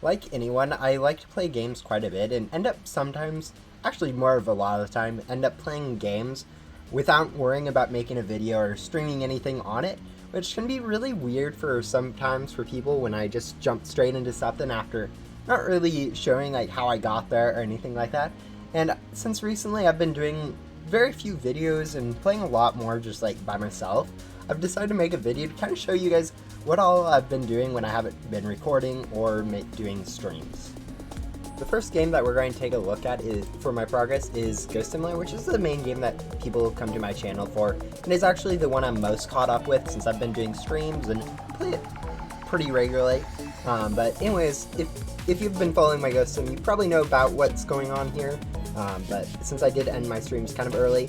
Like anyone, I like to play games quite a bit and end up sometimes, actually more of a lot of the time, end up playing games without worrying about making a video or streaming anything on it, which can be really weird for sometimes for people when I just jump straight into something after not really showing like how I got there or anything like that. And since recently I've been doing very few videos and playing a lot more just like by myself, I've decided to make a video to kind of show you guys what all I've been doing when I haven't been recording or doing streams. The first game that we're going to take a look at for my progress is Ghost Simulator, which is the main game that people come to my channel for, and is actually the one I'm most caught up with since I've been doing streams and play it pretty regularly. But anyways, if you've been following my Ghost Sim, you probably know about what's going on here. But since I did end my streams kind of early,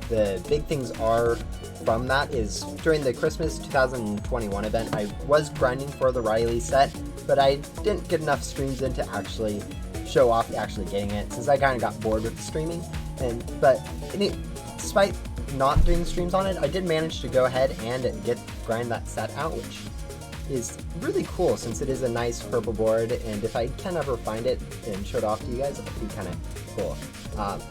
the big things are from that is during the Christmas 2021 event, I was grinding for the Riley set, but I didn't get enough streams in to actually show off actually getting it, since I kind of got bored with the streaming. Despite not doing streams on it, I did manage to go ahead and grind that set out, which is really cool since it is a nice purple board, and if I can ever find it and show it off to you guys, it would be kind of cool.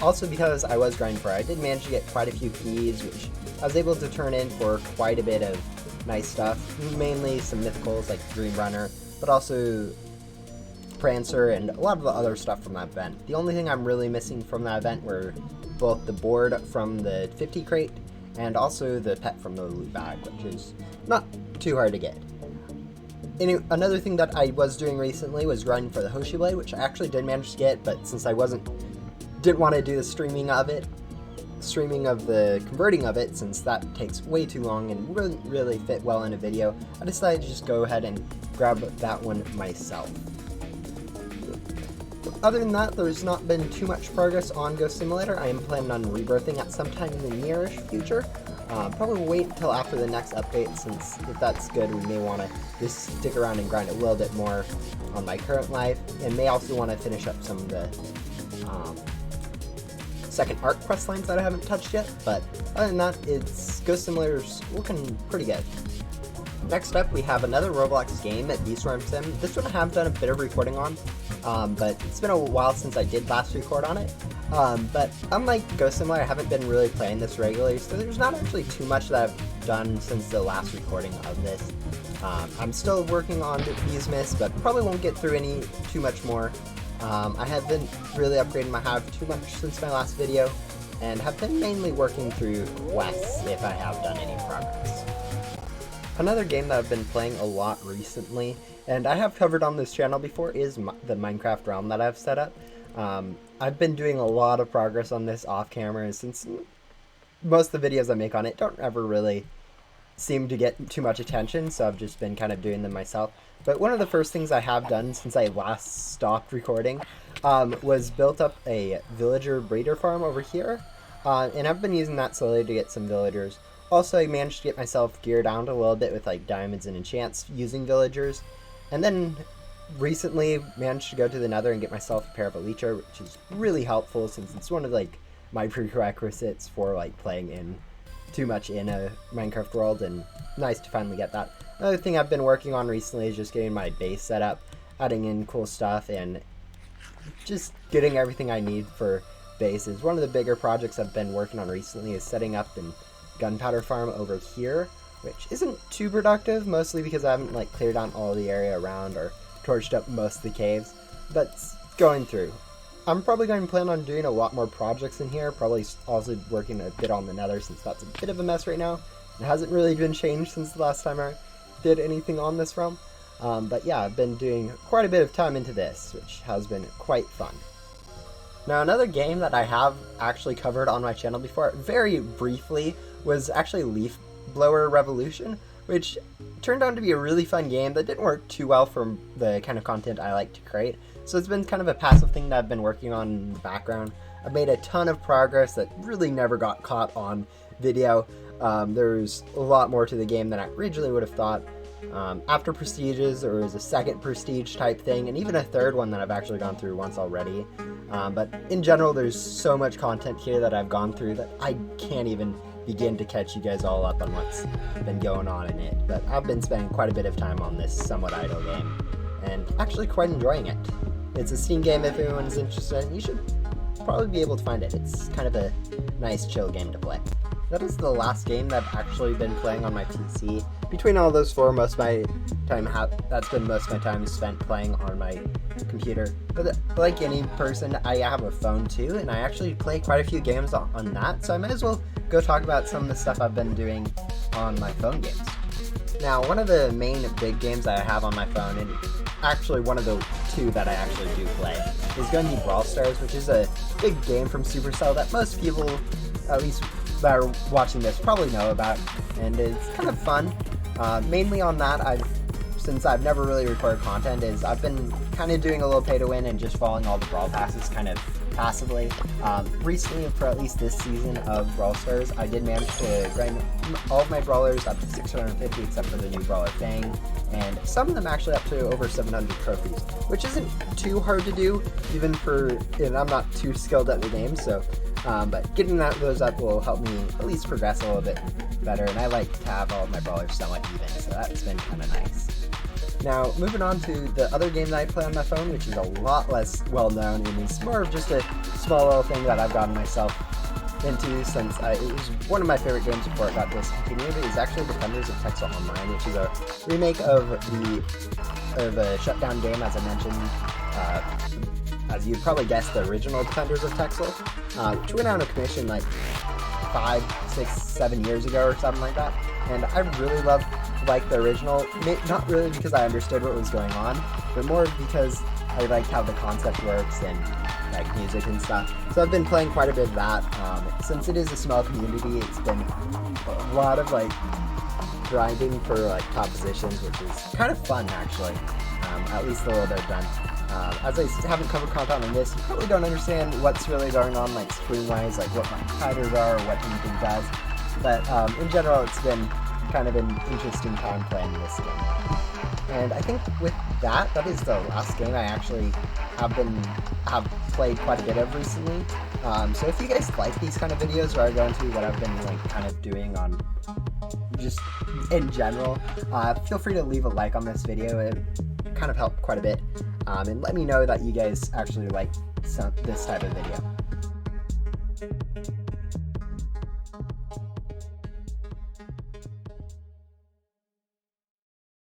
Also, because I was grinding for it, I did manage to get quite a few keys, which I was able to turn in for quite a bit of nice stuff, mainly some mythicals like Dream Runner, but also Prancer and a lot of the other stuff from that event. The only thing I'm really missing from that event were both the board from the 50 crate and also the pet from the loot bag, which is not too hard to get. Another thing that I was doing recently was grinding for the Hoshi Blade, which I actually did manage to get, but since I didn't want to do the streaming of the converting of it, since that takes way too long and wouldn't really fit well in a video, I decided to just go ahead and grab that one myself. Other than that, there's not been too much progress on Ghost Simulator. I am planning on rebirthing at some time in the nearish future. Probably wait until after the next update, since if that's good, we may want to just stick around and grind a little bit more on my current life, and may also want to finish up some of the second arc quest lines that I haven't touched yet. But other than that, Ghost Simulator's looking pretty good. Next up, we have another Roblox game at Beaststorm Sim. This one I have done a bit of recording on, but it's been a while since I did last record on it. But unlike Ghost Simulator, I haven't been really playing this regularly, so there's not actually too much that I've done since the last recording of this. I'm still working on Beesmas, but probably won't get through too much more. I haven't really upgraded my hive too much since my last video, and have been mainly working through quests if I have done any progress. Another game that I've been playing a lot recently, and I have covered on this channel before, is the Minecraft realm that I've set up. I've been doing a lot of progress on this off camera, since most of the videos I make on it don't ever really seem to get too much attention, so I've just been kind of doing them myself. But one of the first things I have done since I last stopped recording was built up a villager breeder farm over here, and I've been using that slowly to get some villagers. Also, I managed to get myself geared down a little bit with like diamonds and enchants using villagers, and then recently managed to go to the Nether and get myself a pair of a leecher, which is really helpful since it's one of like my prerequisites for like playing too much in a Minecraft world, and nice to finally get that. Another thing I've been working on recently is just getting my base set up, adding in cool stuff, and just getting everything I need for bases. One of the bigger projects I've been working on recently is setting up an gunpowder farm over here, which isn't too productive, mostly because I haven't like cleared out all the area around or torched up most of the caves, but it's going through. I'm probably going to plan on doing a lot more projects in here, probably also working a bit on the Nether, since that's a bit of a mess right now. It hasn't really been changed since the last time I did anything on this realm. But yeah, I've been doing quite a bit of time into this, which has been quite fun. Now, another game that I have actually covered on my channel before, very briefly, was actually Leaf Blower Revolution, which turned out to be a really fun game that didn't work too well for the kind of content I like to create. So it's been kind of a passive thing that I've been working on in the background. I've made a ton of progress that really never got caught on video. There's a lot more to the game than I originally would have thought. After Prestiges, there was a second Prestige type thing, and even a third one that I've actually gone through once already. But in general, there's so much content here that I've gone through that I can't even begin to catch you guys all up on what's been going on in it. But I've been spending quite a bit of time on this somewhat idle game. and actually quite enjoying it. It's a Steam game. If anyone's interested, you should probably be able to find it. It's kind of a nice chill game to play. That is the last game that I've actually been playing on my PC. Between all those four, that's been most of my time spent playing on my computer. But like any person, I have a phone too, and I actually play quite a few games on that, so I might as well go talk about some of the stuff I've been doing on my phone games. Now, one of the main big games that I have on my phone, and actually one of the two that I actually do play, is going to be Brawl Stars, which is a big game from Supercell that most people, at least that are watching this, probably know about, and it's kind of fun. Mainly on that, since I've never really recorded content, I've been kind of doing a little pay to win and just following all the Brawl Passes kind of passively. Recently, for at least this season of Brawl Stars, I did manage to grind all of my brawlers up to 650 except for the new brawler Fang, and some of them actually up to over 700 trophies, which isn't too hard to do, even and I'm not too skilled at the game, so but getting those up will help me at least progress a little bit better, and I like to have all of my brawlers somewhat even, so that's been kind of nice. Now, moving on to the other game that I play on my phone, which is a lot less well known, and is more of just a small little thing that I've gotten myself into since it was one of my favorite games before it got discontinued. It is actually Defenders of Texel Online, which is a remake of a shutdown game, as I mentioned. As you'd probably guess, the original Defenders of Texel, which went out of commission like 5, 6, 7 years ago or something like that. And I really loved the original, not really because I understood what was going on, but more because I liked how the concept works and like music and stuff. So I've been playing quite a bit of that. Since it is a small community, it's been a lot of like grinding for like top positions, which is kind of fun actually. At least a little bit done. As I haven't covered content on this, you probably don't understand what's really going on, like screen-wise, like what my titles are, or what anything does. But in general, it's been kind of an interesting time playing this game. And I think with that is the last game I actually have played quite a bit of recently. So if you guys like these kind of videos where I go into what I've been like kind of doing on just in general, feel free to leave a like on this video. It kind of helped quite a bit. And let me know that you guys actually like this type of video.